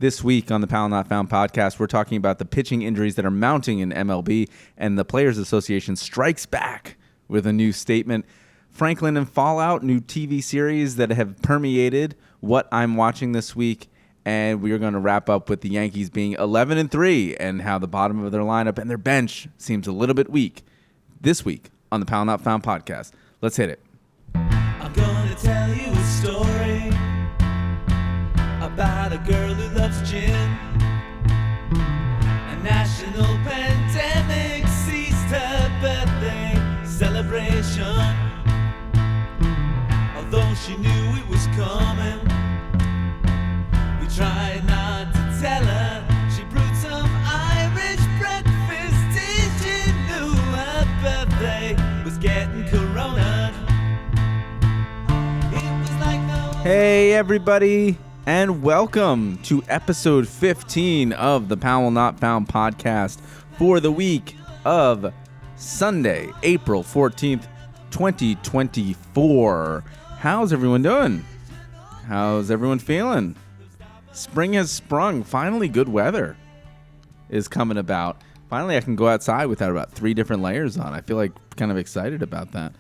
This week on the Powell Not Found podcast, we're talking about the pitching injuries that are mounting in MLB, and the Players Association strikes back with a new statement. Franklin and Fallout, new TV series that have permeated what I'm watching this week, and we are going to wrap up with the Yankees being 11-3 and how the bottom of their lineup and their bench seems a little bit weak this week on the Powell Not Found podcast. Let's hit it. I'm going to tell you a story about a girl who loves gin. A national pandemic seized her birthday celebration. Although she knew it was coming, we tried not to tell her. She brewed some Irish breakfast till she knew her birthday was getting corona. It was like no. Hey, everybody, and welcome to episode 15 of the Powell Not Found podcast for the week of Sunday, April 14th, 2024. How's everyone doing? How's everyone feeling? Spring has sprung. Finally, good weather is coming about. Finally, I can go outside without about 3 different layers on. I feel like kind of excited about that.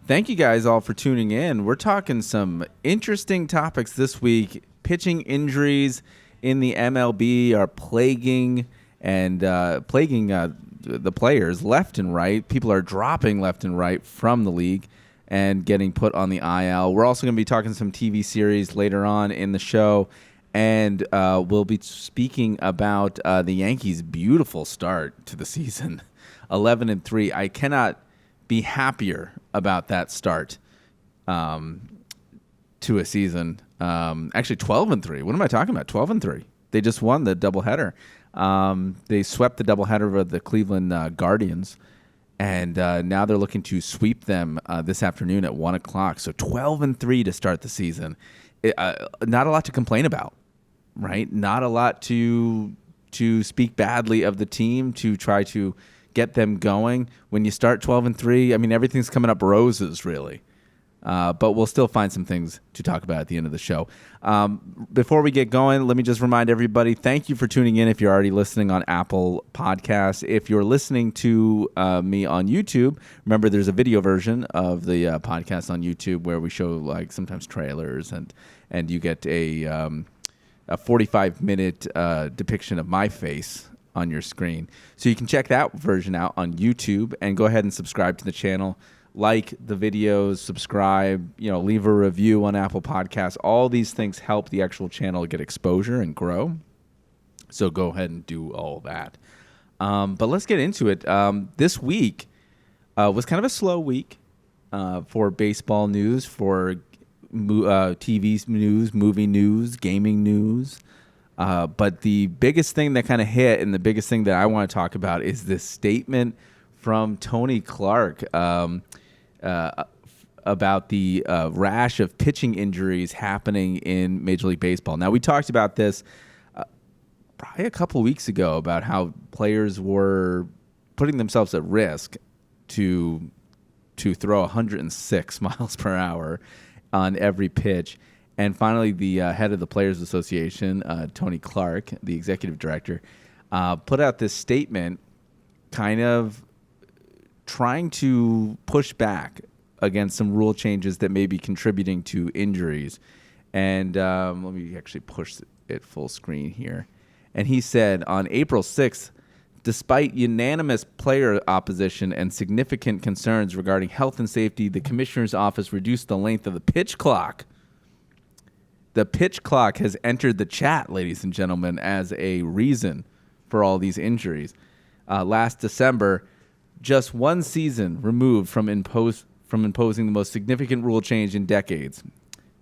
Thank you guys all for tuning in. We're talking some interesting topics this week. Pitching injuries in the MLB are plaguing the players left and right. People are dropping left and right from the league and getting put on the IL. We're also going to be talking some TV series later on in the show, and we'll be speaking about the Yankees' beautiful start to the season, 11-3. I cannot be happier about that start to a season. Actually, 12-3. What am I talking about? 12-3. They just won the doubleheader. They swept the doubleheader of the Cleveland Guardians, and now they're looking to sweep them this afternoon at 1 o'clock. So 12-3 to start the season. Not a lot to complain about, right? Not a lot to speak badly of the team, to try to get them going. When you start 12-3, I mean, everything's coming up roses, really. But we'll still find some things to talk about at the end of the show. Before we get going, let me just remind everybody, thank you for tuning in if you're already listening on Apple Podcasts. If you're listening to me on YouTube, remember there's a video version of the podcast on YouTube where we show like sometimes trailers and you get a 45-minute depiction of my face on your screen. So you can check that version out on YouTube and go ahead and subscribe to the channel. Like the videos, subscribe, leave a review on Apple Podcasts. All these things help the actual channel get exposure and grow. So go ahead and do all that. But let's get into it. This week was kind of a slow week for baseball news, for TV news, movie news, gaming news. But the biggest thing that kind of hit, and the biggest thing that I want to talk about, is this statement from Tony Clark about the rash of pitching injuries happening in Major League Baseball. Now, we talked about this probably a couple weeks ago about how players were putting themselves at risk to throw 106 miles per hour on every pitch. And finally, the head of the Players Association, Tony Clark, the executive director, put out this statement kind of trying to push back against some rule changes that may be contributing to injuries. And let me actually push it full screen here. And he said, on April 6th, despite unanimous player opposition and significant concerns regarding health and safety, the commissioner's office reduced the length of the pitch clock. The pitch clock has entered the chat, ladies and gentlemen, as a reason for all these injuries. Last December, just one season removed from imposing the most significant rule change in decades.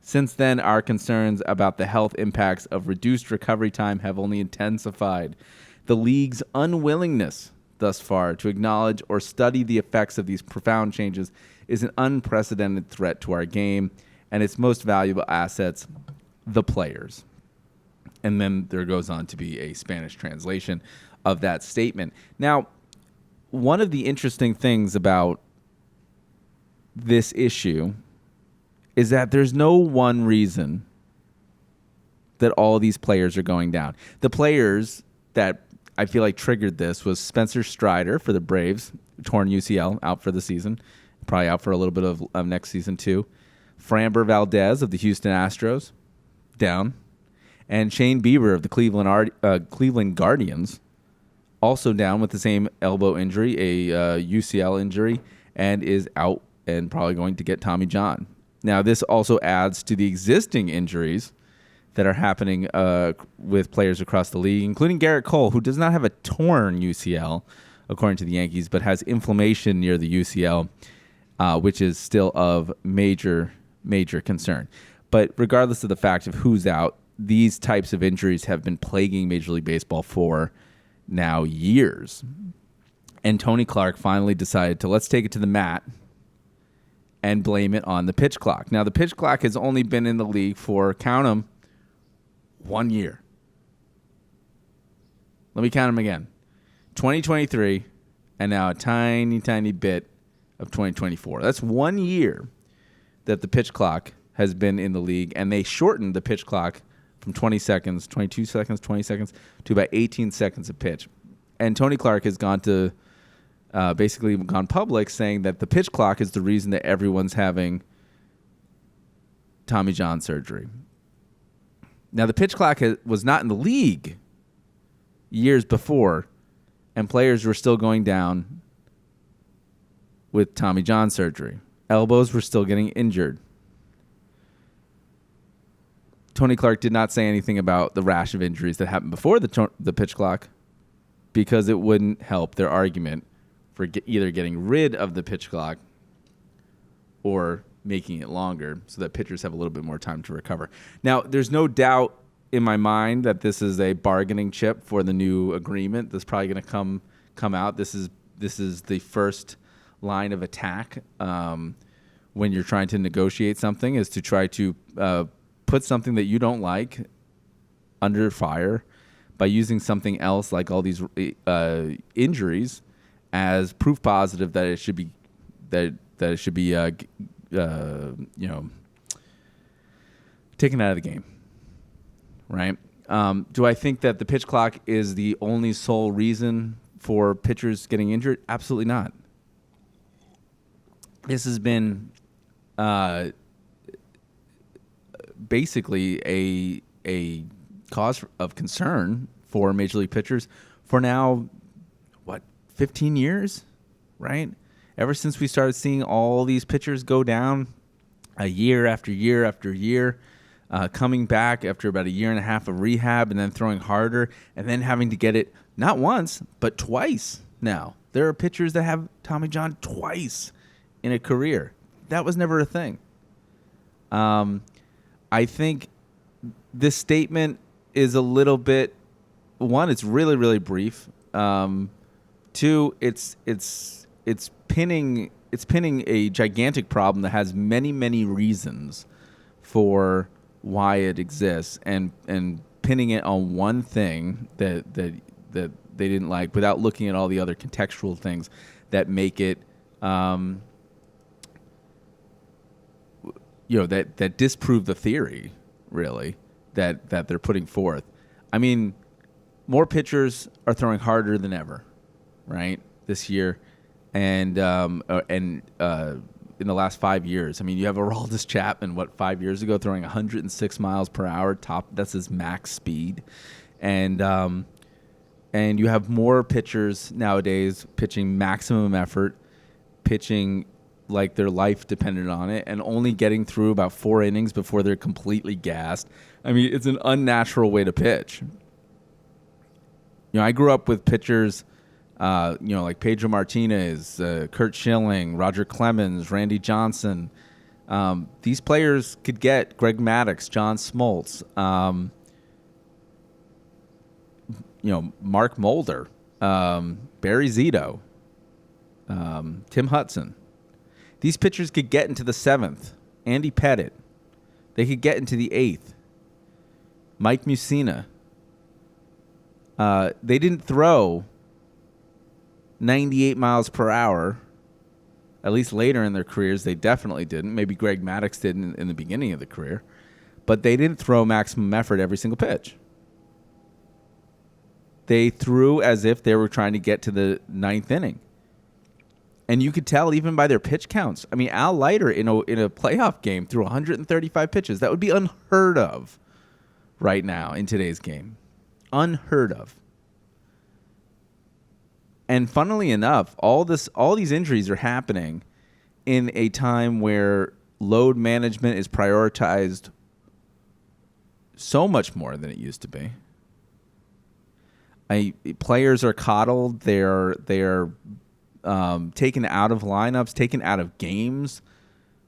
Since then, our concerns about the health impacts of reduced recovery time have only intensified. The league's unwillingness thus far to acknowledge or study the effects of these profound changes is an unprecedented threat to our game and its most valuable assets, the players. And then there goes on to be a Spanish translation of that statement. Now, one of the interesting things about this issue is that there's no one reason that all of these players are going down. The players that I feel like triggered this was Spencer Strider for the Braves, torn UCL, out for the season, probably out for a little bit of next season too. Framber Valdez of the Houston Astros, down. And Shane Bieber of the Cleveland Guardians, also down with the same elbow injury, a UCL injury, and is out and probably going to get Tommy John. Now, this also adds to the existing injuries that are happening with players across the league, including Garrett Cole, who does not have a torn UCL, according to the Yankees, but has inflammation near the UCL, which is still of major concern. But regardless of the fact of who's out, these types of injuries have been plaguing Major League Baseball for now years. And Tony Clark finally decided to let's take it to the mat and blame it on the pitch clock. Now, the pitch clock has only been in the league for, count them, 1 year. Let me count them again. 2023, and now a tiny bit of 2024. That's 1 year that the pitch clock has been in the league, and they shortened the pitch clock from 20 seconds, 22 seconds, 20 seconds to about 18 seconds a pitch. And Tony Clark has basically gone public saying that the pitch clock is the reason that everyone's having Tommy John surgery. Now, the pitch clock was not in the league years before, and players were still going down with Tommy John surgery. Elbows were still getting injured. Tony Clark did not say anything about the rash of injuries that happened before the pitch clock because it wouldn't help their argument for either getting rid of the pitch clock or making it longer so that pitchers have a little bit more time to recover. Now, there's no doubt in my mind that this is a bargaining chip for the new agreement that's probably going to come out. This is the first line of attack when you're trying to negotiate something, is to try to put something that you don't like under fire by using something else like all these injuries as proof positive that it should be taken out of the game, right? Do I think that the pitch clock is the only sole reason for pitchers getting injured? Absolutely not. This has been basically a cause of concern for Major League pitchers for now, 15 years, right? Ever since we started seeing all these pitchers go down year after year after year, coming back after about a year and a half of rehab and then throwing harder and then having to get it not once, but twice now. There are pitchers that have Tommy John twice in a career. That was never a thing. I think this statement is a little bit, one, it's really, really brief. Two, it's pinning a gigantic problem that has many, many reasons for why it exists, and pinning it on one thing that they didn't like without looking at all the other contextual things that make it that disprove the theory, really, that they're putting forth. I mean, more pitchers are throwing harder than ever, right, this year, and in the last 5 years. I mean, you have Aroldis Chapman, 5 years ago, throwing 106 miles per hour, that's his max speed, and you have more pitchers nowadays pitching maximum effort, pitching like their life depended on it, and only getting through about 4 innings before they're completely gassed. I mean, it's an unnatural way to pitch. I grew up with pitchers, like Pedro Martinez, Curt Schilling, Roger Clemens, Randy Johnson. These players could get Greg Maddux, John Smoltz, Mark Mulder, Barry Zito, Tim Hudson. These pitchers could get into the 7th. Andy Pettit. They could get into the 8th. Mike Mussina. They didn't throw 98 miles per hour. At least later in their careers, they definitely didn't. Maybe Greg Maddux did in the beginning of the career. but they didn't throw maximum effort every single pitch. They threw as if they were trying to get to the ninth inning. And you could tell even by their pitch counts. I mean, Al Leiter in a playoff game threw 135 pitches. That would be unheard of right now in today's game. Unheard of. And funnily enough, all these injuries are happening in a time where load management is prioritized so much more than it used to be. Players are coddled. They're taken out of lineups, taken out of games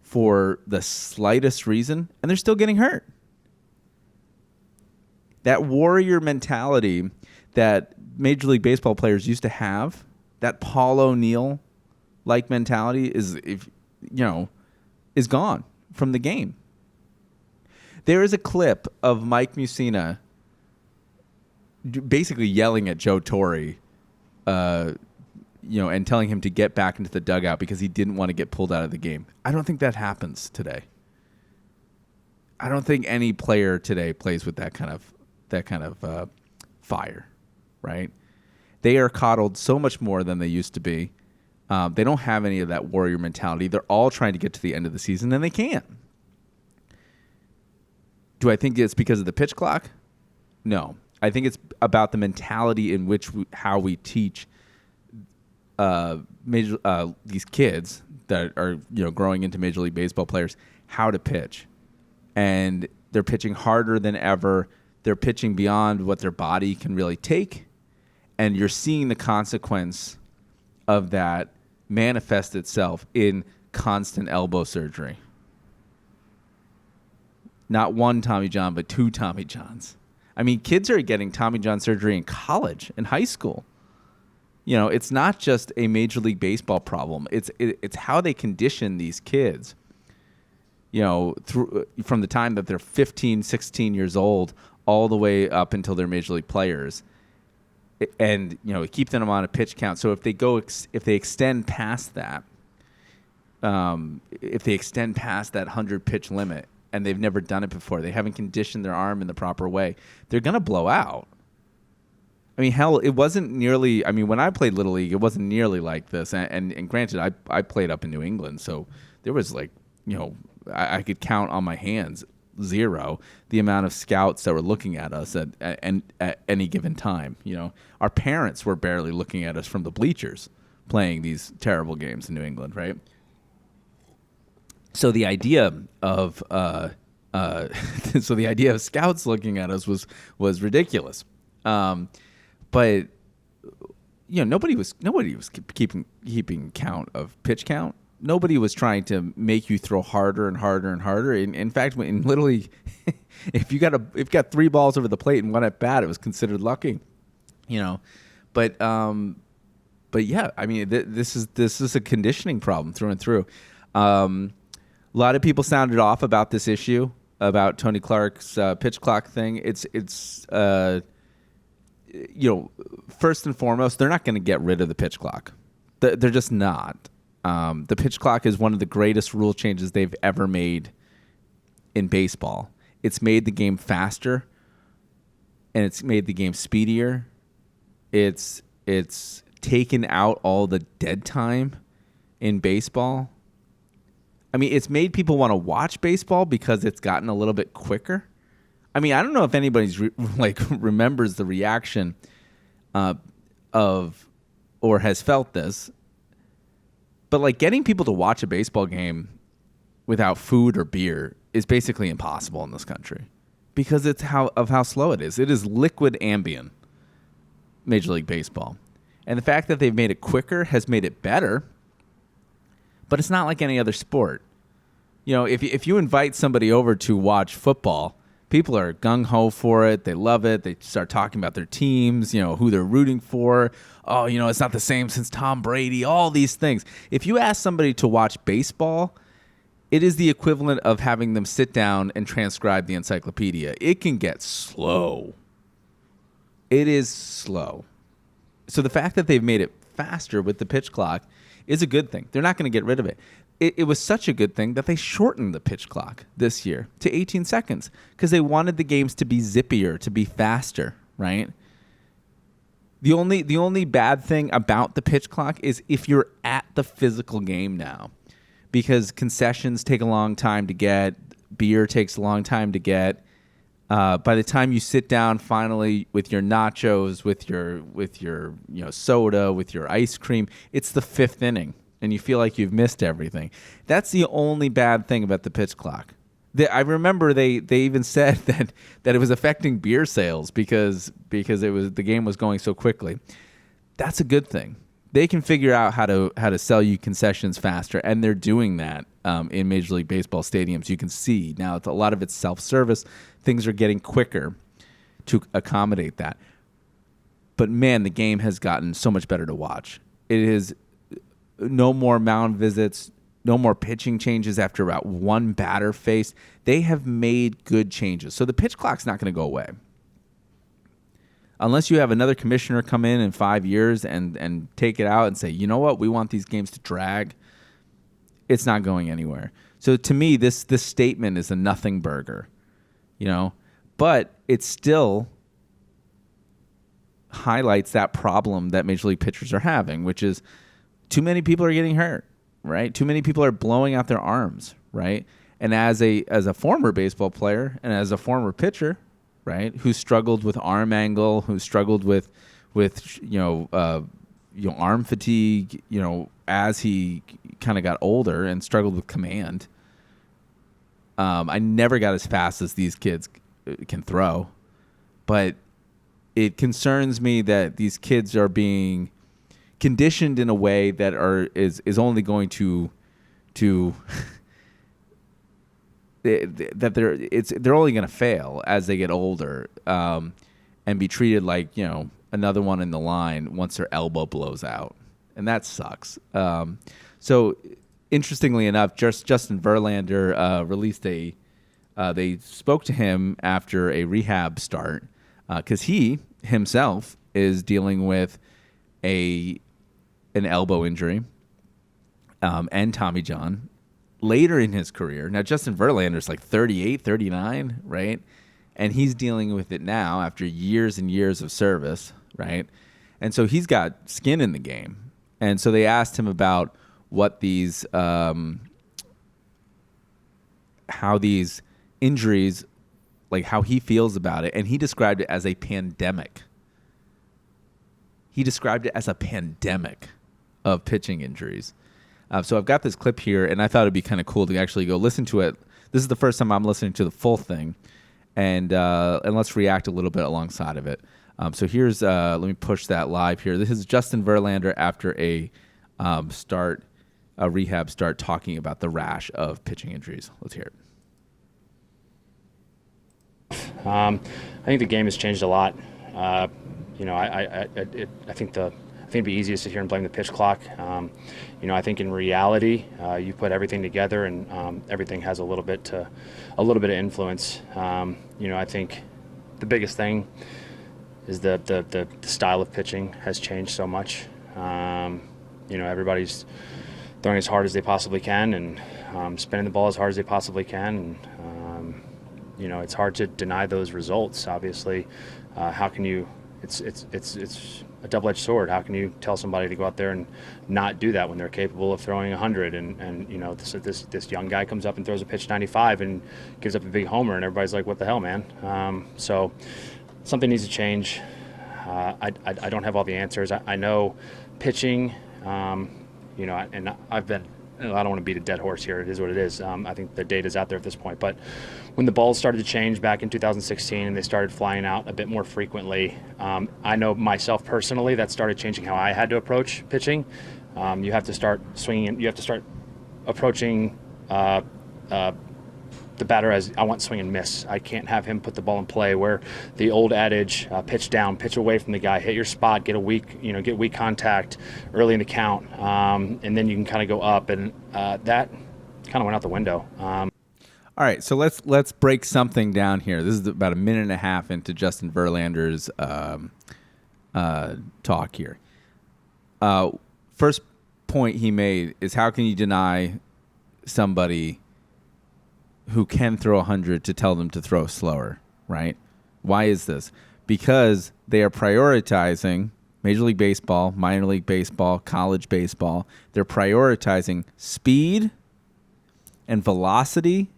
for the slightest reason, and they're still getting hurt. That warrior mentality that Major League Baseball players used to have, that Paul O'Neill-like mentality is gone from the game. There is a clip of Mike Mussina basically yelling at Joe Torre, and telling him to get back into the dugout because he didn't want to get pulled out of the game. I don't think that happens today. I don't think any player today plays with that kind of fire, right? They are coddled so much more than they used to be. They don't have any of that warrior mentality. They're all trying to get to the end of the season, and they can't. Do I think it's because of the pitch clock? No. I think it's about the mentality in which how we teach these kids that are growing into Major League Baseball players how to pitch, and they're pitching harder than ever. They're pitching beyond what their body can really take, and you're seeing the consequence of that manifest itself in constant elbow surgery. Not one Tommy John, but two Tommy Johns. I mean, kids are getting Tommy John surgery in college, in high school. It's not just a Major League Baseball problem. It's how they condition these kids, from the time that they're 15, 16 years old all the way up until they're Major League players. And, keep them on a pitch count. So if they extend past that, if they extend past that 100 pitch limit, and they've never done it before, they haven't conditioned their arm in the proper way, they're going to blow out. I mean, hell, it wasn't nearly, when I played Little League, it wasn't nearly like this. And granted, I played up in New England, so there was I could count on my hands, zero, the amount of scouts that were looking at us at any given time. Our parents were barely looking at us from the bleachers playing these terrible games in New England, right? So the idea of scouts looking at us was ridiculous. But nobody was keeping count of pitch count. Nobody was trying to make you throw harder and harder and harder. In fact, in Little League, if you got three balls over the plate and one at bat, it was considered lucky. But yeah, this is a conditioning problem through and through. A lot of people sounded off about this issue, about Tony Clark's pitch clock thing. It's first and foremost, they're not going to get rid of the pitch clock. They're just not. The pitch clock is one of the greatest rule changes they've ever made in baseball. It's made the game faster, and it's made the game speedier. It's taken out all the dead time in baseball. It's made people want to watch baseball because it's gotten a little bit quicker. I don't know if anybody's remembers the reaction of or has felt this, but getting people to watch a baseball game without food or beer is basically impossible in this country because it's how slow it is. It is liquid Ambien, Major League Baseball. And the fact that they've made it quicker has made it better. But it's not like any other sport. If you invite somebody over to watch football, people are gung-ho for it. They love it. They start talking about their teams, who they're rooting for. Oh, it's not the same since Tom Brady, all these things. If you ask somebody to watch baseball, it is the equivalent of having them sit down and transcribe the encyclopedia. It can get slow. It is slow. So the fact that they've made it faster with the pitch clock is a good thing. They're not going to get rid of it. it was such a good thing that they shortened the pitch clock this year to 18 seconds because they wanted the games to be zippier, to be faster, right? The only bad thing about the pitch clock is if you're at the physical game now, because concessions take a long time to get, beer takes a long time to get. By the time you sit down finally with your nachos, with your soda, with your ice cream, it's the fifth inning, and you feel like you've missed everything. That's the only bad thing about the pitch clock. I remember they even said that it was affecting beer sales because the game was going so quickly. That's a good thing. They can figure out how to sell you concessions faster, and they're doing that in Major League Baseball stadiums. You can see now a lot of it's self-service. Things are getting quicker to accommodate that. But man, the game has gotten so much better to watch. It is no more mound visits. No more pitching changes after about one batter faced. They have made good changes. So the pitch clock's not going to go away. Unless you have another commissioner come in 5 years and take it out and say, you know what, we want these games to drag, it's not going anywhere. So to me, this statement is a nothing burger, but it still highlights that problem that Major League pitchers are having, which is too many people are getting hurt. Right? Too many people are blowing out their arms, right? And as a former baseball player and as a former pitcher, right, who struggled with arm angle, who struggled with arm fatigue, as he kind of got older and struggled with command. I never got as fast as these kids can throw, but it concerns me that these kids are being conditioned in a way that is only going to that they're only going to fail as they get older and be treated like another one in the line once their elbow blows out, and that sucks. So interestingly enough, Justin Verlander released they spoke to him after a rehab start because he himself is dealing with an elbow injury and Tommy John later in his career. Now, Justin Verlander's like 38, 39, right? And he's dealing with it now after years and years of service, right? And so he's got skin in the game. And so they asked him about what these, how these injuries, like how he feels about it. And he described it as a pandemic. He described it as a pandemic of pitching injuries. So I've got this clip here, and I thought it'd be kind of cool to actually go listen to it. This is the first time I'm listening to the full thing, and let's react a little bit alongside of it. So here's, let me push that live here. This is Justin Verlander after a rehab start, talking about the rash of pitching injuries. Let's hear it. I think the game has changed a lot. I think it'd be easy to sit here and blame the pitch clock. I think in reality, you put everything together and everything has a little bit of influence. I think the biggest thing is the style of pitching has changed so much. Everybody's throwing as hard as they possibly can and spinning the ball as hard as they possibly can. And, it's hard to deny those results. Obviously, how can you? It's a double-edged sword. How can you tell somebody to go out there and not do that when they're capable of throwing 100? And this young guy comes up and throws a pitch 95 and gives up a big homer, and everybody's like, "What the hell, man?" So something needs to change. I don't have all the answers. I know pitching. And I've been. I don't want to beat a dead horse here. It is what it is. I think the data's out there at this point. But when the balls started to change back in 2016 and they started flying out a bit more frequently, I know myself personally that started changing how I had to approach pitching. You have to start swinging. You have to start approaching the batter as I want swing and miss. I can't have him put the ball in play where the old adage, pitch down, pitch away from the guy, hit your spot, get weak contact early in the count, and then you can kind of go up, and that kind of went out the window. All right, so let's break something down here. This is about a minute and a half into Justin Verlander's talk here. First point he made is, how can you deny somebody who can throw 100 to tell them to throw slower, right? Why is this? Because they are prioritizing Major League Baseball, minor league baseball, college baseball. They're prioritizing speed and velocity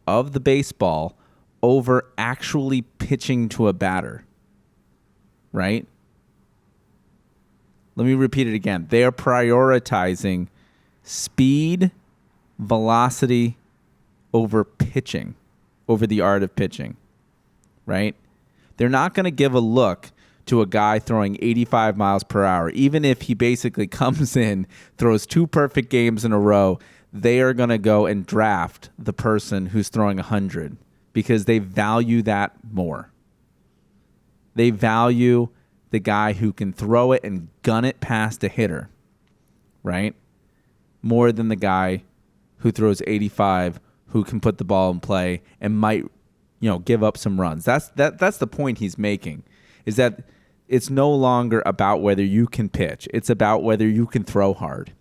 of the baseball over actually pitching to a batter, right? Let me repeat it again. They are prioritizing speed, velocity over pitching, over the art of pitching, right? They're not going to give a look to a guy throwing 85 miles per hour. Even if he basically comes in, throws 2 perfect games in a row, they are going to go and draft the person who's throwing 100 because they value that more. They value the guy who can throw it and gun it past a hitter, right? More than the guy who throws 85, who can put the ball in play and might, give up some runs. That's the point he's making, is that it's no longer about whether you can pitch. It's about whether you can throw hard.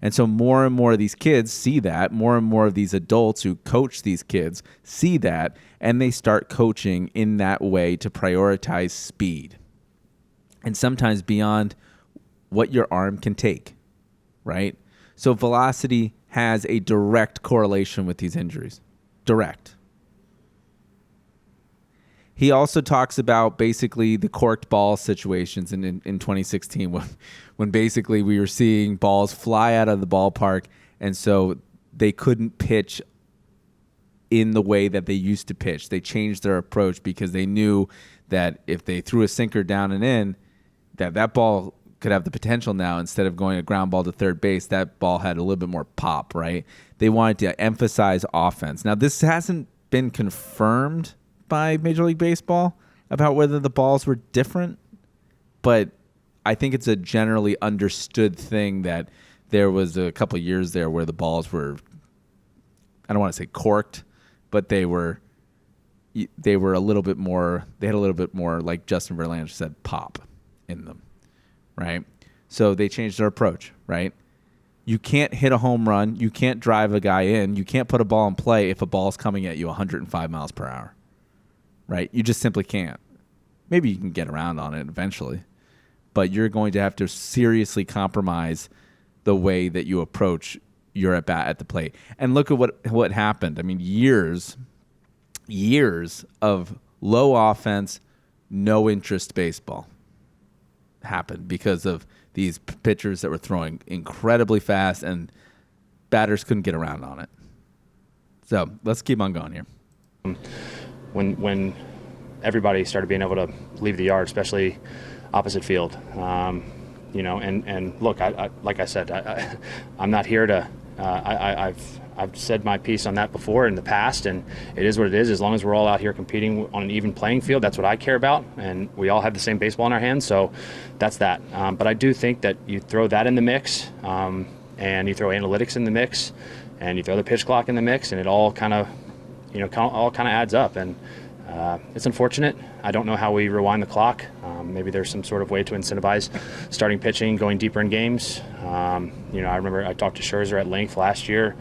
And so more and more of these kids see that. More and more of these adults who coach these kids see that, and they start coaching in that way to prioritize speed. And sometimes beyond what your arm can take, right? So velocity has a direct correlation with these injuries. Direct. He also talks about basically the corked ball situations in 2016 when basically we were seeing balls fly out of the ballpark, and so they couldn't pitch in the way that they used to pitch. They changed their approach because they knew that if they threw a sinker down and in, that ball could have the potential now, instead of going a ground ball to third base, that ball had a little bit more pop, right? They wanted to emphasize offense. Now, this hasn't been confirmed by Major League Baseball about whether the balls were different, but I think it's a generally understood thing that there was a couple of years there where the balls were, I don't want to say corked, but they were a little bit more, they had a little bit more, like Justin Verlander said, pop in them, right? So they changed their approach, right? You can't hit a home run. You can't drive a guy in. You can't put a ball in play if a ball's coming at you 105 miles per hour, right? You just simply can't. Maybe you can get around on it eventually, but you're going to have to seriously compromise the way that you approach your at-bat at the plate. And look at what happened. I mean, years of low offense, no interest baseball happened because of these pitchers that were throwing incredibly fast and batters couldn't get around on it. So let's keep on going here. When everybody started being able to leave the yard, especially opposite field, and look, I like I said, I'm not here to. I've said my piece on that before in the past, and it is what it is. As long as we're all out here competing on an even playing field, that's what I care about, and we all have the same baseball in our hands, so that's that. But I do think that you throw that in the mix, and you throw analytics in the mix, and you throw the pitch clock in the mix, and it all kind of, adds up. And it's unfortunate. I don't know how we rewind the clock. Maybe there's some sort of way to incentivize starting pitching, going deeper in games. I remember I talked to Scherzer at length last year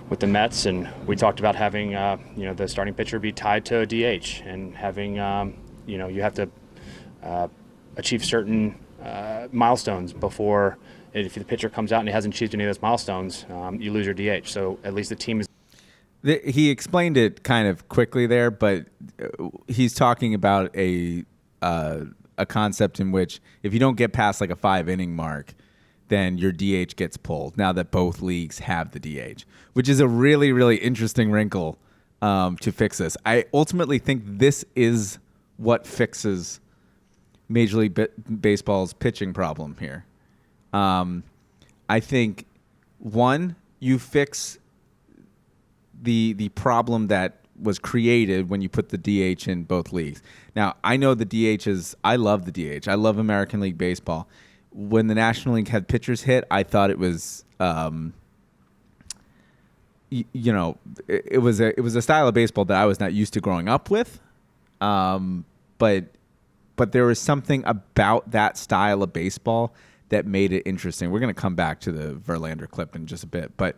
with the Mets, and we talked about having, the starting pitcher be tied to a DH, and having, you have to achieve certain milestones before, if the pitcher comes out and he hasn't achieved any of those milestones, you lose your DH. So at least the team is. He explained it kind of quickly there, but he's talking about a concept in which if you don't get past like a 5-inning mark, then your DH gets pulled, now that both leagues have the DH, which is a really, really interesting wrinkle to fix this. I ultimately think this is what fixes Major League Baseball's pitching problem here. I think, one, you fix the problem that was created when you put the DH in both leagues. Now, I know the DH is, I love the DH. I love American League Baseball. When the National League had pitchers hit, I thought it was, it was a style of baseball that I was not used to growing up with. But there was something about that style of baseball that made it interesting. We're going to come back to the Verlander clip in just a bit, but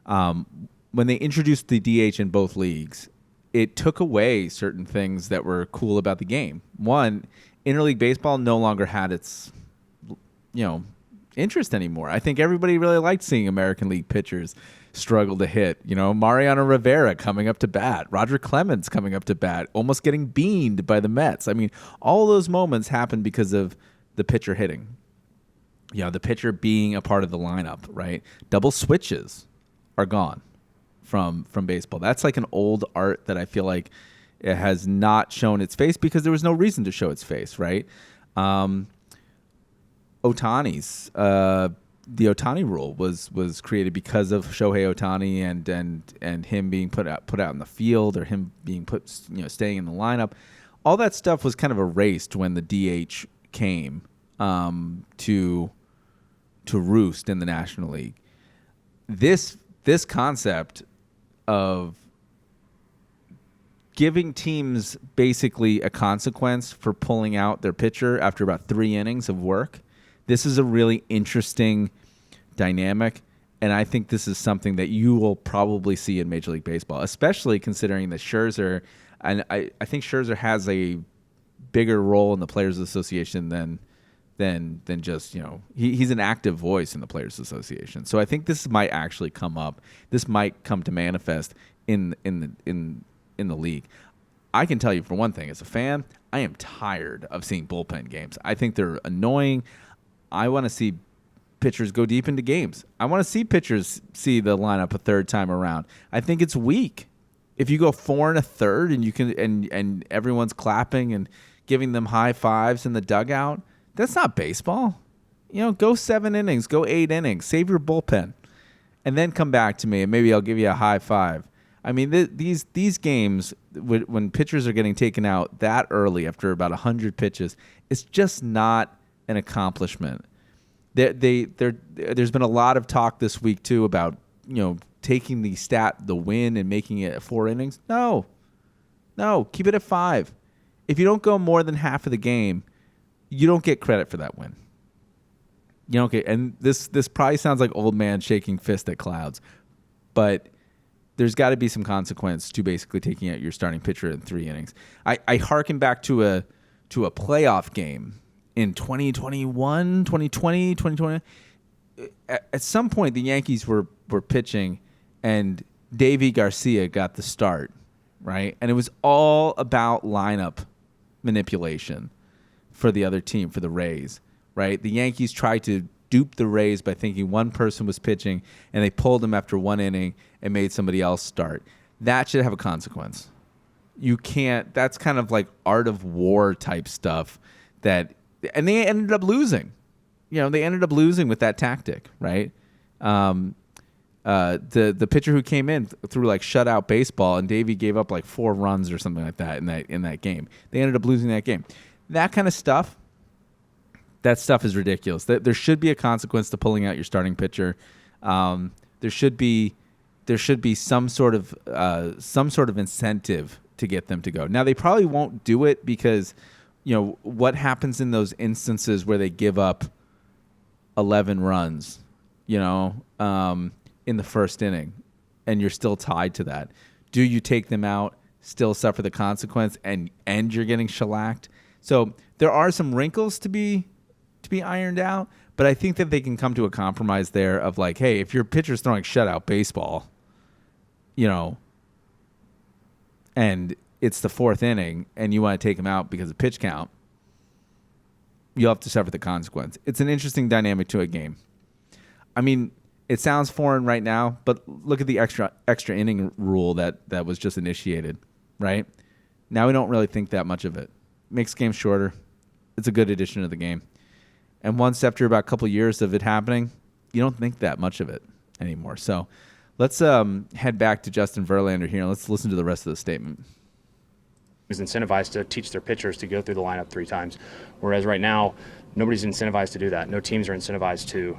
When they introduced the DH in both leagues, it took away certain things that were cool about the game. One, interleague baseball no longer had its, interest anymore. I think everybody really liked seeing American League pitchers struggle to hit. Mariano Rivera coming up to bat, Roger Clemens coming up to bat, almost getting beaned by the Mets. I mean, all those moments happened because of the pitcher hitting. The pitcher being a part of the lineup, right? Double switches are gone from baseball. That's like an old art that I feel like it has not shown its face because there was no reason to show its face, right? Ohtani's the Ohtani rule was created because of Shohei Ohtani and him being put out in the field, or him being staying in the lineup. All that stuff was kind of erased when the DH came to roost in the National League. This concept of giving teams basically a consequence for pulling out their pitcher after about 3 innings of work. This is a really interesting dynamic, and I think this is something that you will probably see in Major League Baseball, especially considering that Scherzer, and I think Scherzer has a bigger role in the Players Association than just, he's an active voice in the Players Association. So I think this might actually come up. This might come to manifest in the league. I can tell you for one thing, as a fan, I am tired of seeing bullpen games. I think they're annoying. I want to see pitchers go deep into games. I want to see pitchers see the lineup a third time around. I think it's weak. If you go 4 1/3 and you can and everyone's clapping and giving them high fives in the dugout, that's not baseball. Go 7 innings, go 8 innings, save your bullpen, and then come back to me and maybe I'll give you a high five. I mean, these games when pitchers are getting taken out that early after about 100 pitches, it's just not an accomplishment. There's been a lot of talk this week too about taking the win and making it 4 innings. No, keep it at 5. If you don't go more than half of the game, you don't get credit for that win. You don't get, and this probably sounds like old man shaking fist at clouds, but there's got to be some consequence to basically taking out your starting pitcher in 3 innings. I hearken back to a playoff game in 2021, 2020, 2020. At some point, the Yankees were pitching, and Davy Garcia got the start, right? And it was all about lineup manipulation for the other team, for the Rays, right? The Yankees tried to dupe the Rays by thinking one person was pitching, and they pulled him after 1 inning and made somebody else start. That should have a consequence. You can't. That's kind of like art of war type stuff. And they ended up losing. They ended up losing with that tactic, right? The pitcher who came in threw like shutout baseball, and Davey gave up like 4 runs or something like that in that game. They ended up losing that game. That kind of stuff. That stuff is ridiculous. There should be a consequence to pulling out your starting pitcher. There should be some sort of incentive to get them to go. Now they probably won't do it because what happens in those instances where they give up 11 runs, in the first inning, and you're still tied to that. Do you take them out, still suffer the consequence, and you're getting shellacked? So there are some wrinkles to be ironed out, but I think that they can come to a compromise there of like, hey, if your pitcher's throwing shutout baseball, and it's the 4th inning and you want to take him out because of pitch count, you'll have to suffer the consequence. It's an interesting dynamic to a game. I mean, it sounds foreign right now, but look at the extra inning rule that was just initiated, right? Now we don't really think that much of it. Makes games shorter. It's a good addition to the game. And once after about a couple years of it happening, you don't think that much of it anymore. So let's head back to Justin Verlander here, and let's listen to the rest of the statement. Is incentivized to teach their pitchers to go through the lineup 3 times, whereas right now nobody's incentivized to do that. No teams are incentivized to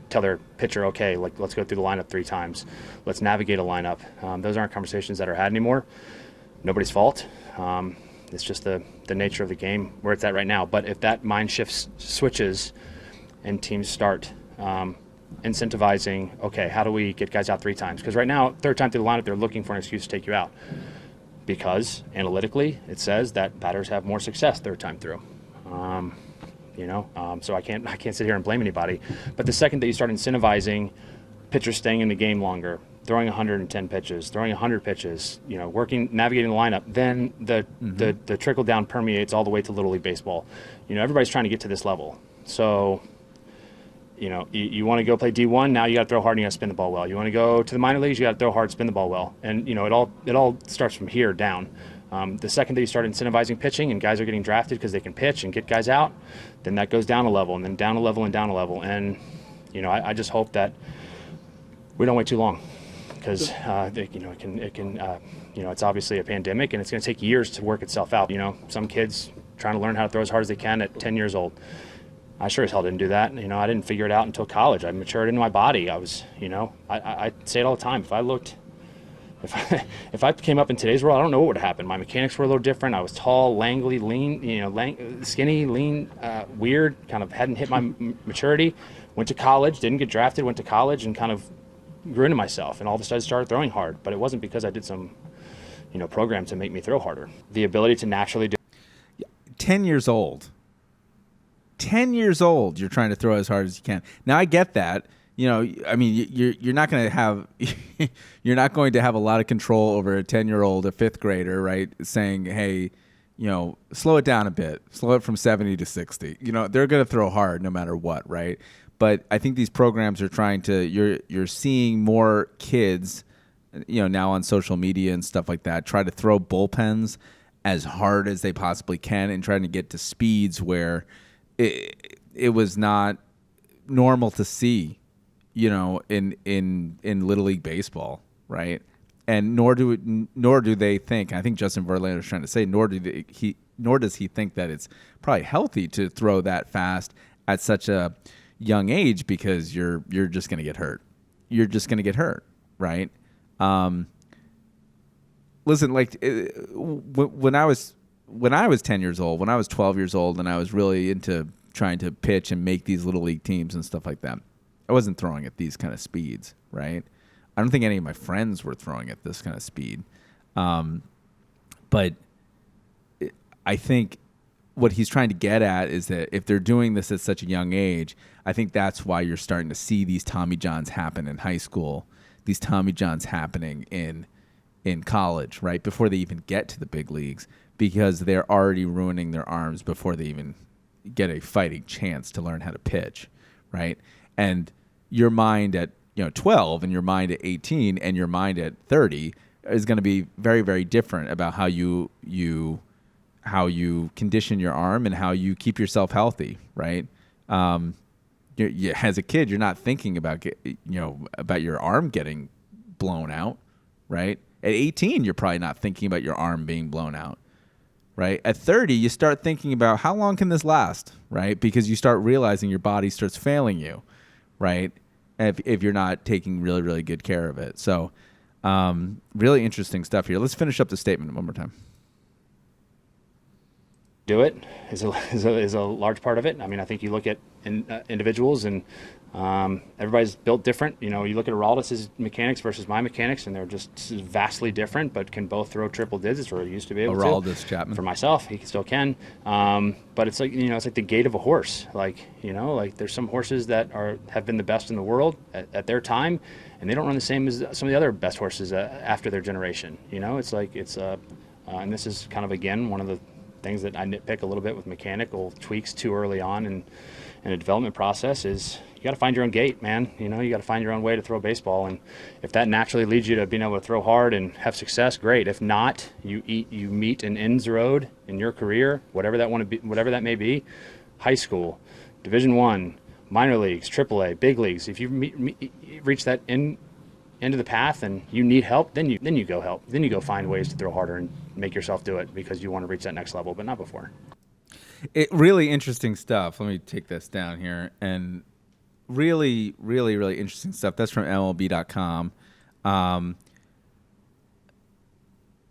tell their pitcher, okay, let's go through the lineup 3 times. Let's navigate a lineup. Those aren't conversations that are had anymore. Nobody's fault. It's just the nature of the game where it's at right now. But if that mind shift switches and teams start incentivizing, okay, how do we get guys out 3 times? Because right now, third time through the lineup, they're looking for an excuse to take you out. Because analytically, it says that batters have more success third time through. So I can't sit here and blame anybody. But the second that you start incentivizing pitchers staying in the game longer, throwing 110 pitches, throwing 100 pitches, navigating the lineup, then the trickle down permeates all the way to Little League Baseball. Everybody's trying to get to this level. So, you want to go play D1, now you got to throw hard and you got to spin the ball well. You want to go to the minor leagues, you got to throw hard, spin the ball well. And, it all starts from here down. The second that you start incentivizing pitching and guys are getting drafted because they can pitch and get guys out, then that goes down a level and then down a level and down a level. And, I just hope that we don't wait too long. Because it's obviously a pandemic and it's going to take years to work itself out. Some kids trying to learn how to throw as hard as they can at 10 years old. I sure as hell didn't do that. I didn't figure it out until college. I matured into my body. I was, I say it all the time. If I came up in today's world, I don't know what would have happened. My mechanics were a little different. I was tall, langly, lean, skinny, lean, weird. Kind of hadn't hit my maturity. Went to college, didn't get drafted. Went to college and kind of grew into myself, and all of a sudden started throwing hard. But it wasn't because I did some, program to make me throw harder. The ability to naturally do. 10 years old. 10 years old, you're trying to throw as hard as you can. Now I get that. You're not going to have you're not going to have a lot of control over a 10-year-old, a 5th grader, right? Saying, hey, slow it down a bit, slow it from 70 to 60. They're going to throw hard no matter what, right? But I think these programs are trying to. You're seeing more kids, now on social media and stuff like that, try to throw bullpens as hard as they possibly can and trying to get to speeds where it was not normal to see, in Little League Baseball, right? And nor do they think. I think Justin Verlander is trying to say, nor does he think that it's probably healthy to throw that fast at such a young age, because you're just going to get hurt. You're just going to get hurt, right? Listen, like when I was 10 years old, when I was 12 years old, and I was really into trying to pitch and make these little league teams and stuff like that, I wasn't throwing at these kind of speeds, right? I don't think any of my friends were throwing at this kind of speed. But I think what he's trying to get at is that if they're doing this at such a young age, I think that's why you're starting to see these Tommy Johns happen in high school, these Tommy Johns happening in college, right, before they even get to the big leagues, because they're already ruining their arms before they even get a fighting chance to learn how to pitch, right? And your mind at 12 and your mind at 18 and your mind at 30 is going to be very, very different about how you condition your arm and how you keep yourself healthy, right? As a kid, you're not thinking about about your arm getting blown out, right? At 18, you're probably not thinking about your arm being blown out, right? At 30, you start thinking about how long can this last, right? Because you start realizing your body starts failing you, right? If you're not taking really, really good care of it. So really interesting stuff here. Let's finish up the statement one more time. Do it is a large part of it. I mean, I think you look at individuals and everybody's built different. You look at Araldis' mechanics versus my mechanics, and they're just vastly different, but can both throw triple digits, or used to be able to. Araldis Chapman. For myself, he still can. But it's like, it's like the gait of a horse. Like, like there's some horses that have been the best in the world at their time, and they don't run the same as some of the other best horses after their generation. It's like and this is kind of, again, one of the things that I nitpick a little bit with mechanical tweaks too early on in a development process is you got to find your own gait, man. You got to find your own way to throw baseball, and if that naturally leads you to being able to throw hard and have success, great. If not, you meet an ends road in your career, whatever that may be, high school, Division I, minor leagues, AAA, big leagues. If you reach that end of the path and you need help, then you go help. Then you go find ways to throw harder and make yourself do it because you want to reach that next level, but not before. Really interesting stuff. Let me take this down here. And really, really, really interesting stuff. That's from MLB.com.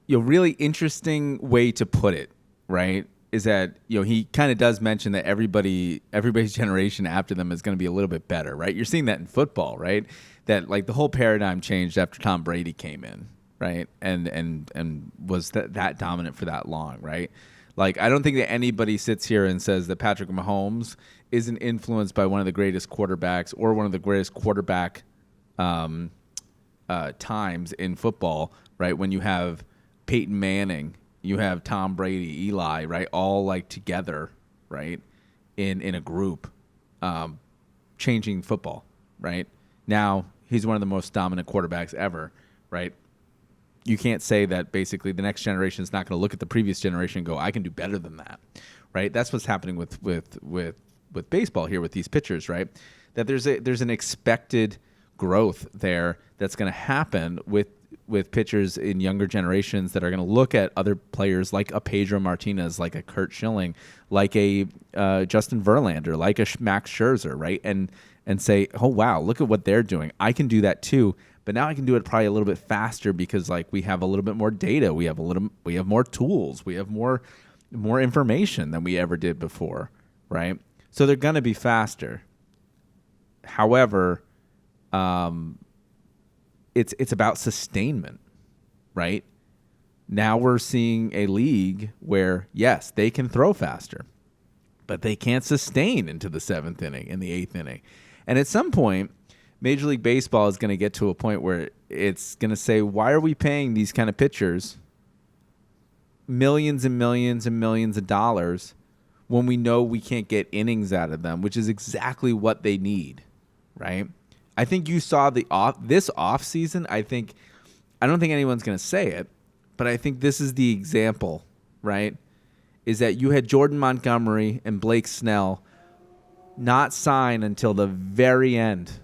Really interesting way to put it, right? is that, you know, he kind of does mention that everybody's generation after them is going to be a little bit better, right? You're seeing that in football, right? That like the whole paradigm changed after Tom Brady came in, right? And was that dominant for that long, right? Like, I don't think that anybody sits here and says that Patrick Mahomes isn't influenced by one of the greatest quarterbacks or one of the greatest quarterback times in football, right? When you have Peyton Manning, you have Tom Brady, Eli, right? All like together, right? In a group, changing football, right? Now he's one of the most dominant quarterbacks ever, right? You can't say that basically the next generation is not going to look at the previous generation and go, I can do better than that, right? That's what's happening with baseball here with these pitchers, right? That there's an expected growth there that's going to happen with pitchers in younger generations that are going to look at other players like a Pedro Martinez, like a Kurt Schilling, like a Justin Verlander, like a Max Scherzer, right? And say, oh, wow, look at what they're doing. I can do that too. But now I can do it probably a little bit faster because like we have a little bit more data. We have more tools. We have more information than we ever did before, right? So they're going to be faster. However, it's about sustainment, right? Now we're seeing a league where, yes, they can throw faster, but they can't sustain into the 7th inning and the 8th inning. And at some point, Major League Baseball is going to get to a point where it's going to say, why are we paying these kind of pitchers millions and millions and millions of dollars when we know we can't get innings out of them, which is exactly what they need, right? I think you saw this offseason. I don't think anyone's going to say it, but I think this is the example, right? Is that you had Jordan Montgomery and Blake Snell not sign until the very end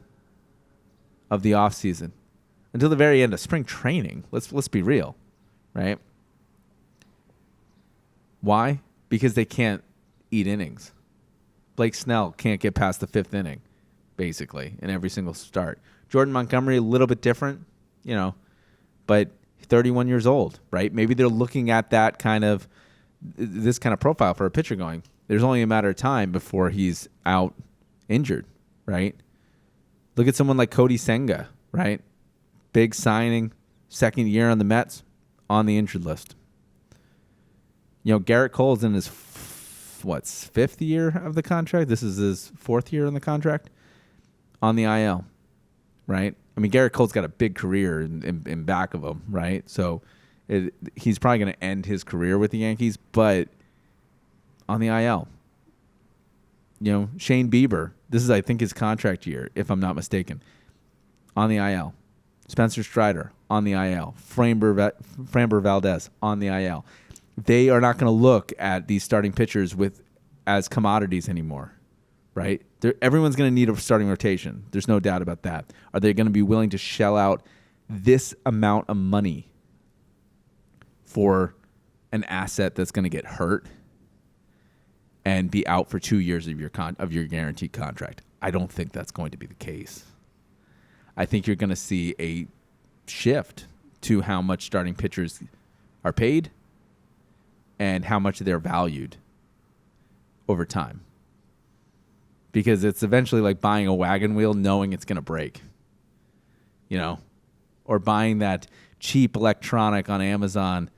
of the offseason, until the very end of spring training. Let's be real, right? Why? Because they can't eat innings. Blake Snell can't get past the 5th inning, basically, in every single start. Jordan Montgomery, a little bit different, you know, but 31 years old, right? Maybe they're looking at that this kind of profile for a pitcher going, there's only a matter of time before he's out injured, right? Look at someone like Cody Senga, right? Big signing, 2nd year on the Mets, on the injured list. You know, Garrett Cole's in his 5th year of the contract. This is his 4th year in the contract, on the IL, right? I mean, Garrett Cole's got a big career in back of him, right? So he's probably going to end his career with the Yankees, but on the IL. You know, Shane Bieber, this is, I think, his contract year, if I'm not mistaken, on the IL. Spencer Strider, on the IL. Framber Valdez, on the IL. They are not going to look at these starting pitchers as commodities anymore, right? Everyone's going to need a starting rotation. There's no doubt about that. Are they going to be willing to shell out this amount of money for an asset that's going to get hurt and be out for 2 years of your guaranteed contract? I don't think that's going to be the case. I think you're going to see a shift to how much starting pitchers are paid and how much they're valued over time. Because it's eventually like buying a wagon wheel knowing it's going to break, you know, or buying that cheap electronic on Amazon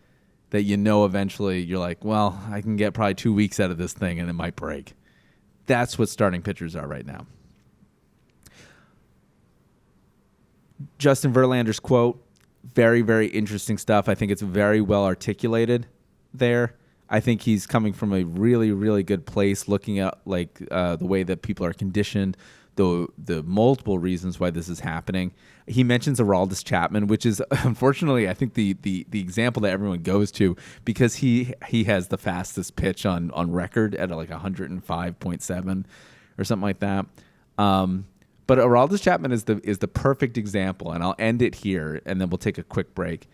that you know eventually you're like, well, I can get probably 2 weeks out of this thing and it might break. That's what starting pitchers are right now. Justin Verlander's quote, very, very interesting stuff. I think it's very well articulated there. I think he's coming from a really, really good place, looking at like the way that people are conditioned, the multiple reasons why this is happening. He mentions Aroldis Chapman, which is unfortunately, I think the example that everyone goes to because he has the fastest pitch on record at like 105.7 or something like that. But Aroldis Chapman is the perfect example, and I'll end it here, and then we'll take a quick break.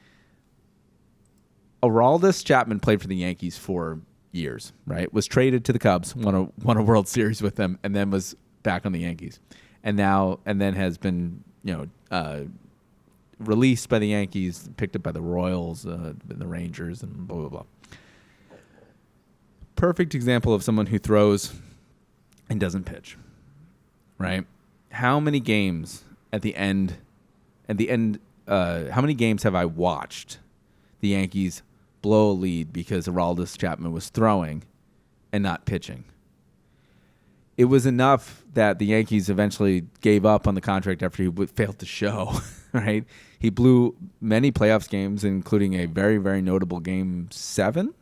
Aroldis Chapman played for the Yankees for years, right? Was traded to the Cubs, won a World Series with them, and then was back on the Yankees, and then has been released by the Yankees, picked up by the Royals, the Rangers, and blah blah blah. perfect example of someone who throws and doesn't pitch, right? How many games how many games have I watched the Yankees blow a lead because Aroldis Chapman was throwing and not pitching? It was enough that the Yankees eventually gave up on the contract after he failed to show, right? He blew many playoffs games, including a very, very notable Game 7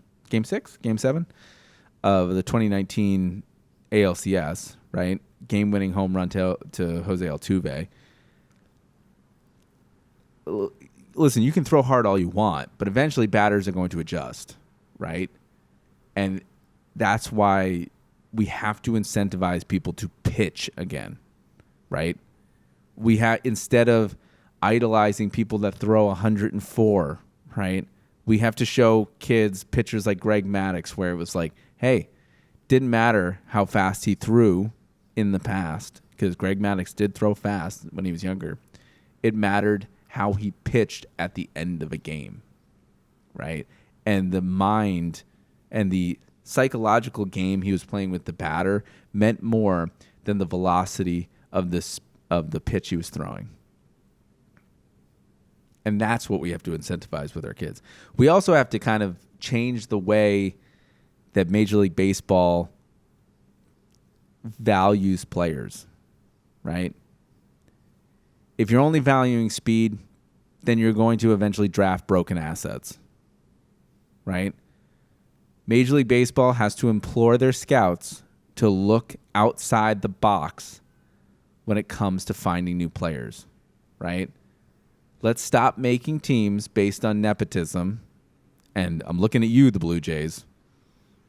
of the 2019 ALCS, right? Game-winning home run to Jose Altuve. Listen, you can throw hard all you want, but eventually batters are going to adjust, right? And that's why we have to incentivize people to pitch again, right? Instead of idolizing people that throw 104, right? We have to show kids pitchers like Greg Maddux where it was like, hey, didn't matter how fast he threw in the past, because Greg Maddux did throw fast when he was younger. It mattered how he pitched at the end of a game, right? And the mind and the psychological game he was playing with the batter meant more than the velocity of the pitch he was throwing. And that's what we have to incentivize with our kids. We also have to kind of change the way that Major League Baseball values players, right? If you're only valuing speed, then you're going to eventually draft broken assets, right? Major League Baseball has to implore their scouts to look outside the box when it comes to finding new players, right? Let's stop making teams based on nepotism. And I'm looking at you, the Blue Jays.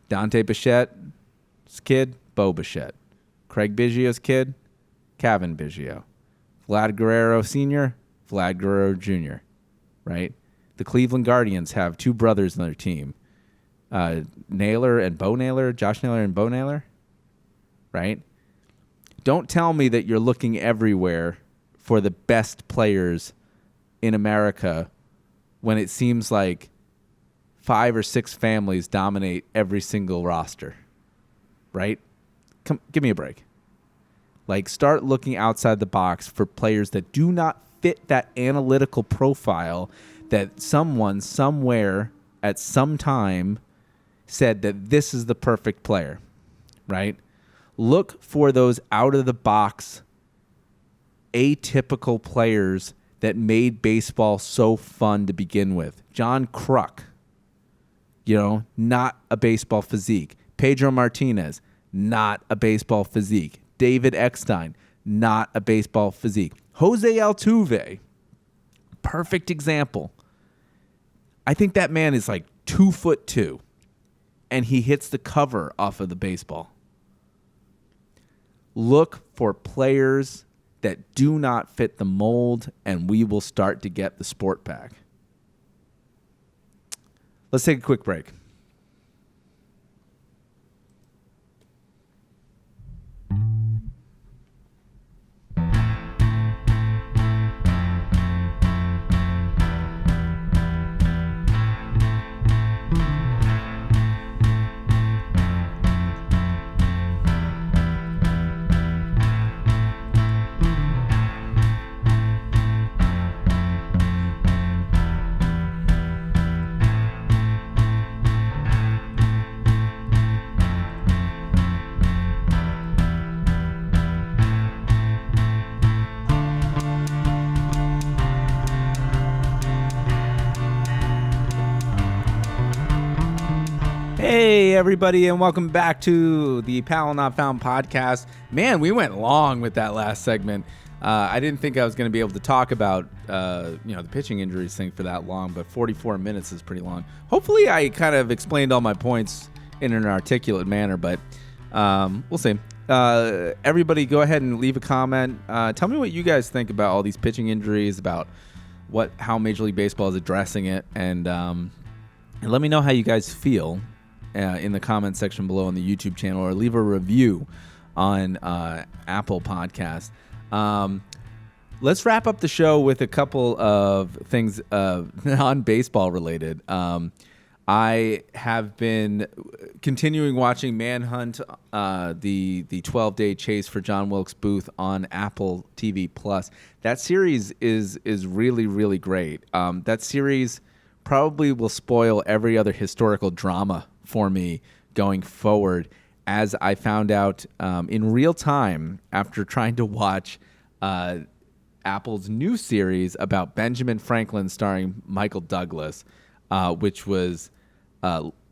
Dante Bichette's kid, Bo Bichette. Craig Biggio's kid, Kevin Biggio. Vlad Guerrero Sr., Vlad Guerrero Jr., right? The Cleveland Guardians have two brothers on their team. Naylor and Bo Naylor, Josh Naylor and Bo Naylor, right? Don't tell me that you're looking everywhere for the best players in America when it seems like 5 or 6 families dominate every single roster, right? Come, give me a break. Like, start looking outside the box for players that do not fit that analytical profile that someone somewhere at some time said that this is the perfect player, right? Look for those out-of-the-box, atypical players that made baseball so fun to begin with. John Kruk, not a baseball physique. Pedro Martinez, not a baseball physique. David Eckstein, not a baseball physique. Jose Altuve, perfect example. I think that man is like 2'2", and he hits the cover off of the baseball. Look for players that do not fit the mold, and we will start to get the sport back. Let's take a quick break. Hey, everybody, and welcome back to the Powell Not Found podcast. Man, we went long with that last segment. I didn't think I was going to be able to talk about the pitching injuries thing for that long, but 44 minutes is pretty long. Hopefully, I kind of explained all my points in an articulate manner, but we'll see. Everybody, go ahead and leave a comment. Tell me what you guys think about all these pitching injuries, about how Major League Baseball is addressing it, and let me know how you guys feel in the comment section below on the YouTube channel, or leave a review on Apple Podcast. Let's wrap up the show with a couple of things non-baseball related. I have been continuing watching Manhunt, the 12-day chase for John Wilkes Booth on Apple TV Plus. That series is really, really great. That series probably will spoil every other historical drama for me going forward, as I found out in real time after trying to watch Apple's new series about Benjamin Franklin starring Michael Douglas, which was,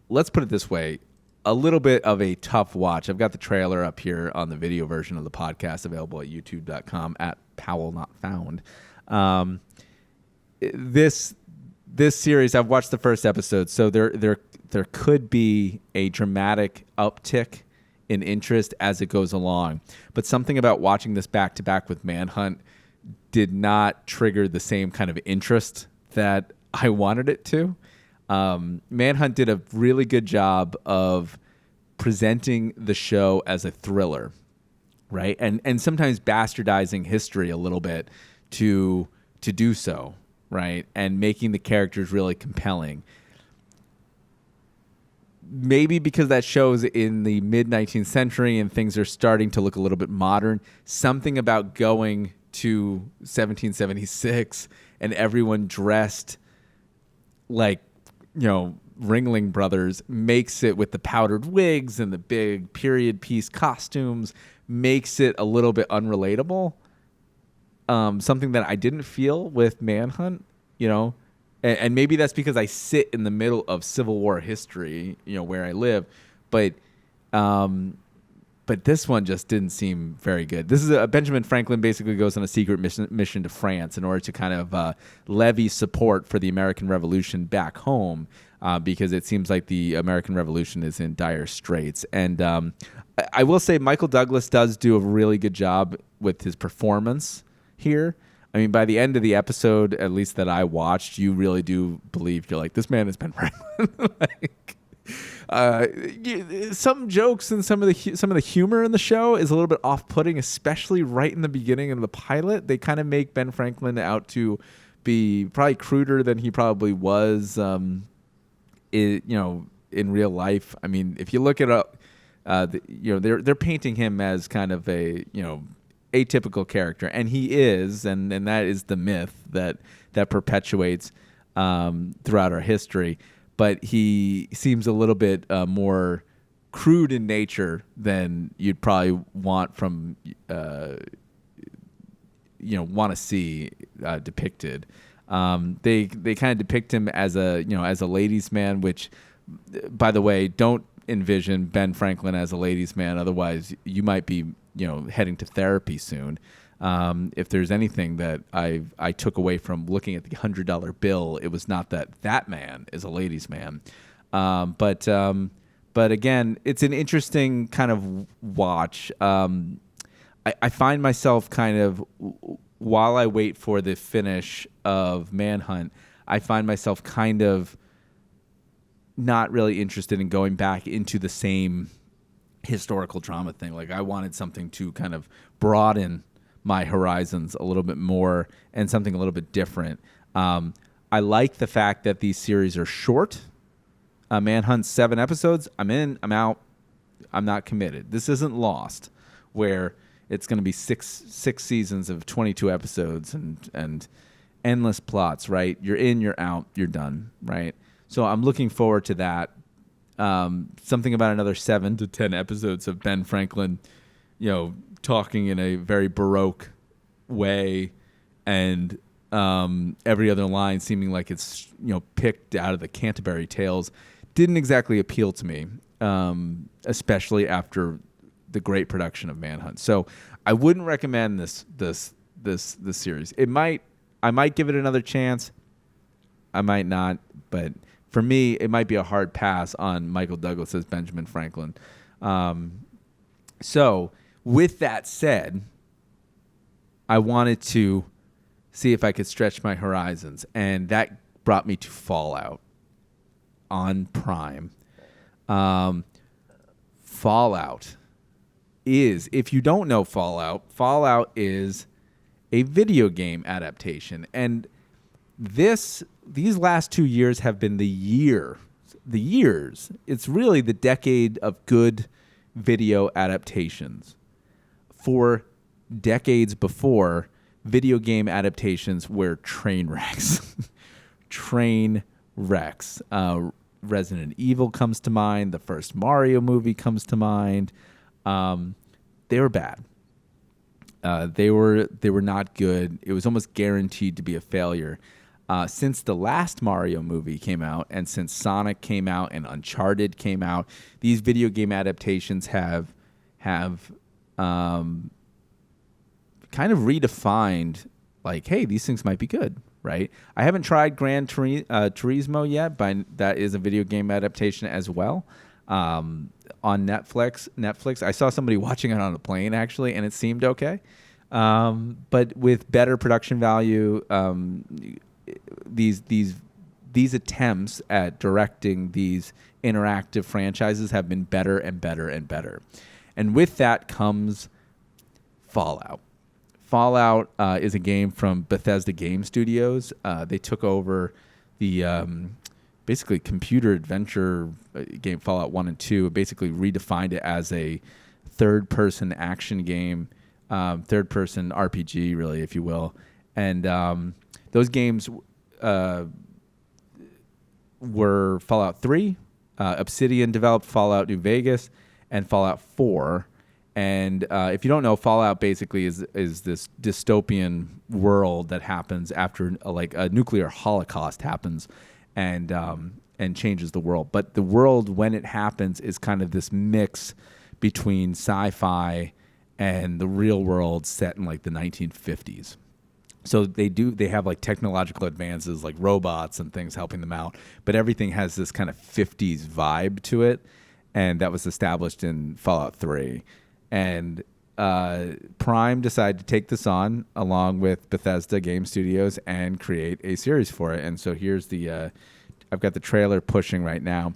let's put it this way, a little bit of a tough watch. I've got the trailer up here on the video version of the podcast, available at youtube.com at Powell Not Found. This series, I've watched the first episode, so there could be a dramatic uptick in interest as it goes along. But something about watching this back-to-back with Manhunt did not trigger the same kind of interest that I wanted it to. Manhunt did a really good job of presenting the show as a thriller, right? And sometimes bastardizing history a little bit to do so, right? And making the characters really compelling. Maybe because that show's in the mid-19th century and things are starting to look a little bit modern, something about going to 1776 and everyone dressed like, Ringling Brothers makes it, with the powdered wigs and the big period piece costumes, makes it a little bit unrelatable. Something that I didn't feel with Manhunt, and maybe that's because I sit in the middle of Civil War history, where I live, but this one just didn't seem very good. This is Benjamin Franklin basically goes on a secret mission to France in order to kind of levy support for the American Revolution back home, because it seems like the American Revolution is in dire straits. And I will say Michael Douglas does do a really good job with his performance here. I mean, by the end of the episode, at least that I watched, you really do believe, you're like, this man is Ben Franklin. Some jokes and some of the humor in the show is a little bit off-putting, especially right in the beginning of the pilot. They kind of make Ben Franklin out to be probably cruder than he probably was, in real life. I mean, if you look it up, they're painting him as kind of a atypical character, and he is, and that is the myth that perpetuates throughout our history. But he seems a little bit more crude in nature than you'd probably want from want to see depicted. They kind of depict him as a ladies' man, which, by the way, don't envision Ben Franklin as a ladies' man. Otherwise, you might be heading to therapy soon. If there's anything that I took away from looking at the $100 bill, it was not that man is a ladies' man. But again, it's an interesting kind of watch. I find myself kind of, while I wait for the finish of Manhunt, I find myself kind of not really interested in going back into the same historical drama thing. Like, I wanted something to kind of broaden my horizons a little bit more and something a little bit different. I like the fact that these series are short. Manhunt's 7 episodes. I'm in, I'm out. I'm not committed. This isn't Lost, where it's going to be six seasons of 22 episodes and endless plots, right? You're in, you're out, you're done, right? So I'm looking forward to that. Something about another 7 to 10 episodes of Ben Franklin, talking in a very Baroque way, and every other line seeming like it's picked out of the Canterbury Tales, didn't exactly appeal to me, especially after the great production of Manhunt. So I wouldn't recommend this series. I might give it another chance. I might not, but for me, it might be a hard pass on Michael Douglas as Benjamin Franklin. So with that said, I wanted to see if I could stretch my horizons, and that brought me to Fallout on Prime. Fallout is, if you don't know Fallout is a video game adaptation, and these last 2 years have been the year the years. It's really the decade of good video adaptations. For decades before, video game adaptations were train wrecks. Train wrecks. Resident Evil comes to mind. The first Mario movie comes to mind. They were bad. They were not good. It was almost guaranteed to be a failure. Since the last Mario movie came out, and since Sonic came out and Uncharted came out, these video game adaptations have kind of redefined, like, hey, these things might be good, right? I haven't tried Gran Turismo yet, but that is a video game adaptation as well. On Netflix, I saw somebody watching it on a plane actually, and it seemed okay. But with better production value, these attempts at directing these interactive franchises have been better and better and better. And with that comes Fallout. Fallout is a game from Bethesda Game Studios. They took over the basically computer adventure game Fallout 1 and 2, basically redefined it as a third-person action game, third-person RPG, really, if you will. And those games were Fallout 3, Obsidian developed Fallout New Vegas, and Fallout 4. And if you don't know, Fallout basically is this dystopian world that happens after a nuclear holocaust happens, and changes the world. But the world, when it happens, is kind of this mix between sci-fi and the real world set in like the 1950s. So they have like technological advances like robots and things helping them out, but everything has this kind of 50s vibe to it, and that was established in Fallout 3. And Prime decided to take this on along with Bethesda Game Studios and create a series for it. And so here's I've got the trailer pushing right now.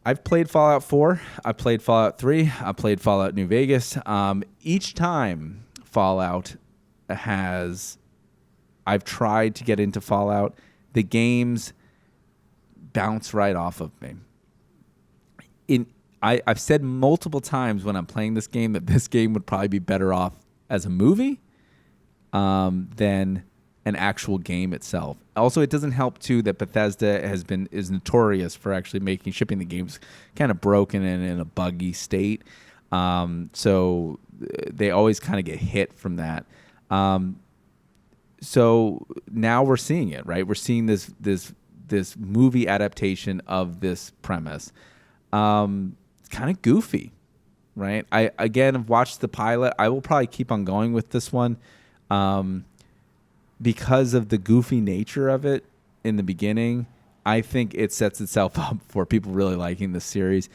I've played Fallout 4. I played Fallout 3. I played Fallout New Vegas. Each time Fallout I've tried to get into Fallout, the games bounce right off of me. I've said multiple times when I'm playing this game that this game would probably be better off as a movie than an actual game itself. Also, it doesn't help too that Bethesda is notorious for actually shipping the games kind of broken and in a buggy state. So they always kind of get hit from that. So now we're seeing it, right? We're seeing this movie adaptation of this premise. It's kind of goofy, right? I have watched the pilot. I will probably keep on going with this one because of the goofy nature of it in the beginning. I think it sets itself up for people really liking the series.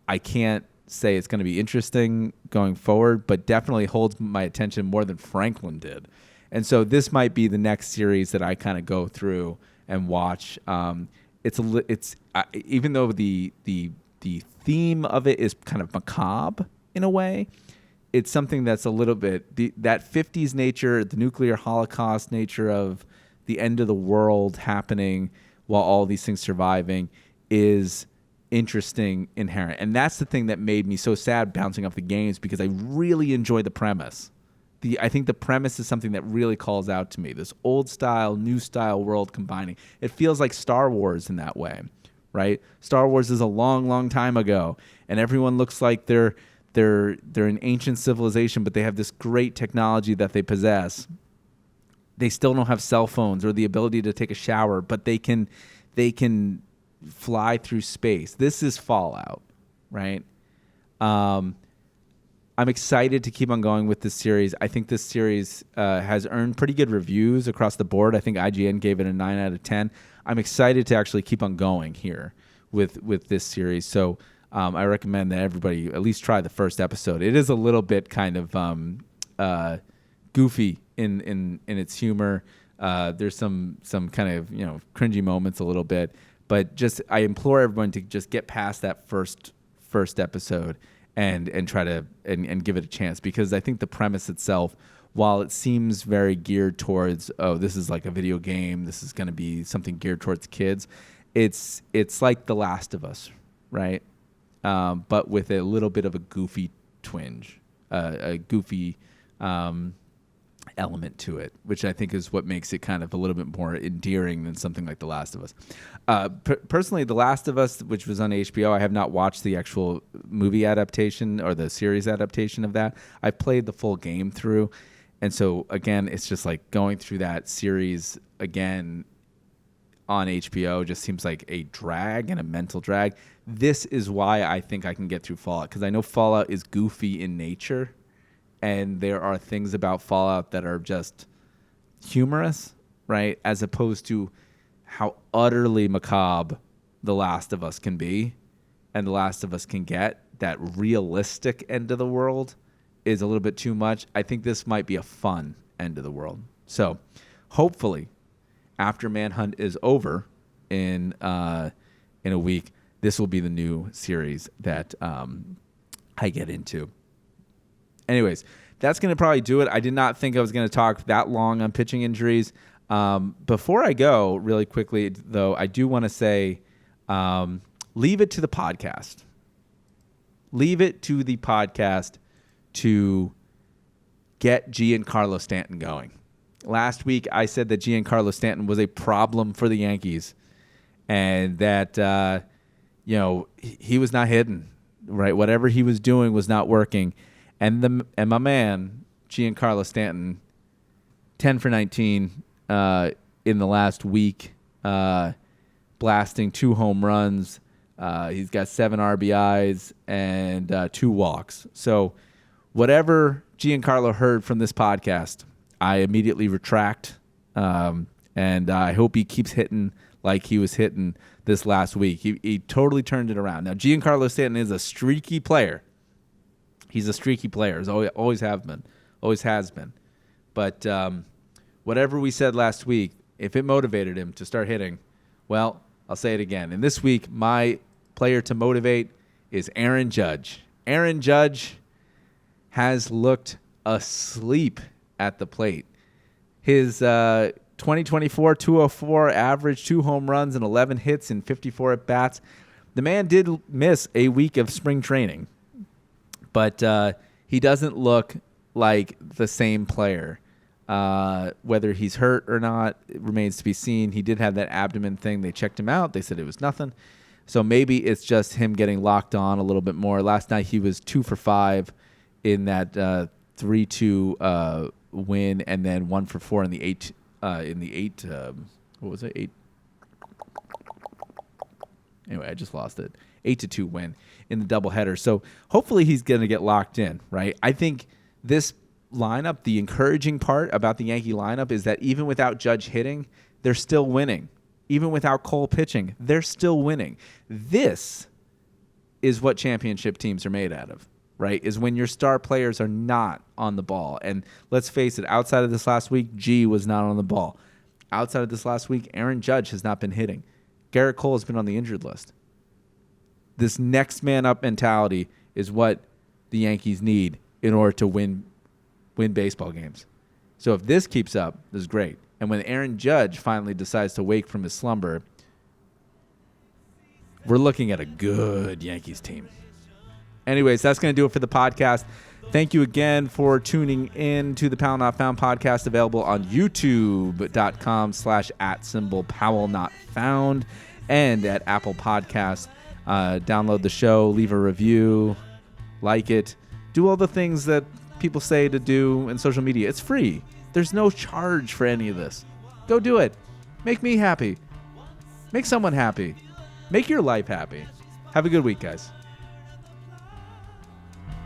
I can't say it's going to be interesting going forward, but definitely holds my attention more than Franklin did. And so this might be the next series that I kind of go through and watch. Even though the theme of it is kind of macabre in a way, it's something that's a little bit that 50s nature, the nuclear holocaust nature of the end of the world happening while all these things surviving is interesting, inherent. And that's the thing that made me so sad bouncing off the games, because I really enjoy the premise. I think the premise is something that really calls out to me. This old style, new style world combining. It feels like Star Wars in that way, right? Star Wars is a long, long time ago, and everyone looks like they're an ancient civilization, but they have this great technology that they possess. They still don't have cell phones or the ability to take a shower, but they can fly through space. This is Fallout, right? I'm excited to keep on going with this series. I think this series has earned pretty good reviews across the board. I think IGN gave it a 9 out of 10. I'm excited to actually keep on going here with this series. So I recommend that everybody at least try the first episode. It is a little bit kind of goofy in its humor. There's some kind of cringy moments a little bit, but I implore everyone to just get past that first episode and try to and give it a chance, because I think the premise itself, while it seems very geared towards, this is like a video game, this is going to be something geared towards kids, it's like The Last of Us, right? But with a little bit of a goofy twinge, a goofy element to it, which I think is what makes it kind of a little bit more endearing than something like The Last of Us. Personally, The Last of Us, which was on HBO, I have not watched the actual movie adaptation or the series adaptation of that. I've played the full game through. And so, again, it's just like going through that series again on HBO just seems like a drag and a mental drag. This is why I think I can get through Fallout, because I know Fallout is goofy in nature. And there are things about Fallout that are just humorous, right? As opposed to how utterly macabre The Last of Us can be and The Last of Us can get. That realistic end of the world is a little bit too much. I think this might be a fun end of the world. So hopefully after Manhunt is over in a week, this will be the new series that I get into. Anyways, that's going to probably do it. I did not think I was going to talk that long on pitching injuries. Before I go, really quickly, though, I do want to say leave it to the podcast. Leave it to the podcast to get Giancarlo Stanton going. Last week, I said that Giancarlo Stanton was a problem for the Yankees and that, he was not hitting, right? Whatever he was doing was not working. And my man, Giancarlo Stanton, 10 for 19 in the last week, blasting 2 home runs. He's got 7 RBIs and 2 walks. So whatever Giancarlo heard from this podcast, I immediately retract. And I hope he keeps hitting like he was hitting this last week. He totally turned it around. Now, Giancarlo Stanton is a streaky player. He's a streaky player. He's always has been. But whatever we said last week, if it motivated him to start hitting, well, I'll say it again. And this week, my player to motivate is Aaron Judge. Aaron Judge has looked asleep at the plate. His 2024 204 average, 2 home runs and 11 hits in 54 at-bats. The man did miss a week of spring training. But he doesn't look like the same player. Whether he's hurt or not, it remains to be seen. He did have that abdomen thing. They checked him out. They said it was nothing. So maybe it's just him getting locked on a little bit more. Last night he was 2 for 5 in that 3-2 win, and then 1 for 4 in the 8. What was it? 8. Anyway, I just lost it. 8-2 win in the doubleheader. So hopefully he's going to get locked in, right? I think this lineup, the encouraging part about the Yankee lineup is that even without Judge hitting, they're still winning. Even without Cole pitching, they're still winning. This is what championship teams are made out of, right? Is when your star players are not on the ball. And let's face it, outside of this last week, G was not on the ball. Outside of this last week, Aaron Judge has not been hitting. Garrett Cole has been on the injured list. This next man up mentality is what the Yankees need in order to win baseball games. So if this keeps up, this is great. And when Aaron Judge finally decides to wake from his slumber, we're looking at a good Yankees team. Anyways, that's going to do it for the podcast. Thank you again for tuning in to the Powell Not Found podcast, available on youtube.com/@Powell Not Found and at Apple Podcasts. Download the show, leave a review, like it, do all the things that people say to do in social media. It's free. There's no charge for any of this. Go do it. Make me happy. Make someone happy. Make your life happy. Have a good week, guys.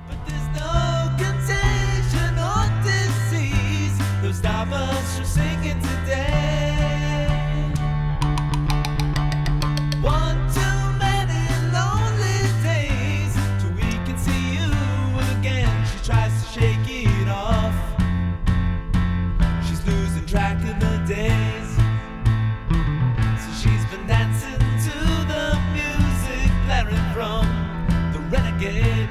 But there's no contagion or disease that'll stop us from singing today. One too many lonely days till we can see you again. She tries to shake it off. She's losing track of the days. So she's been dancing to the music blaring from the Renegade.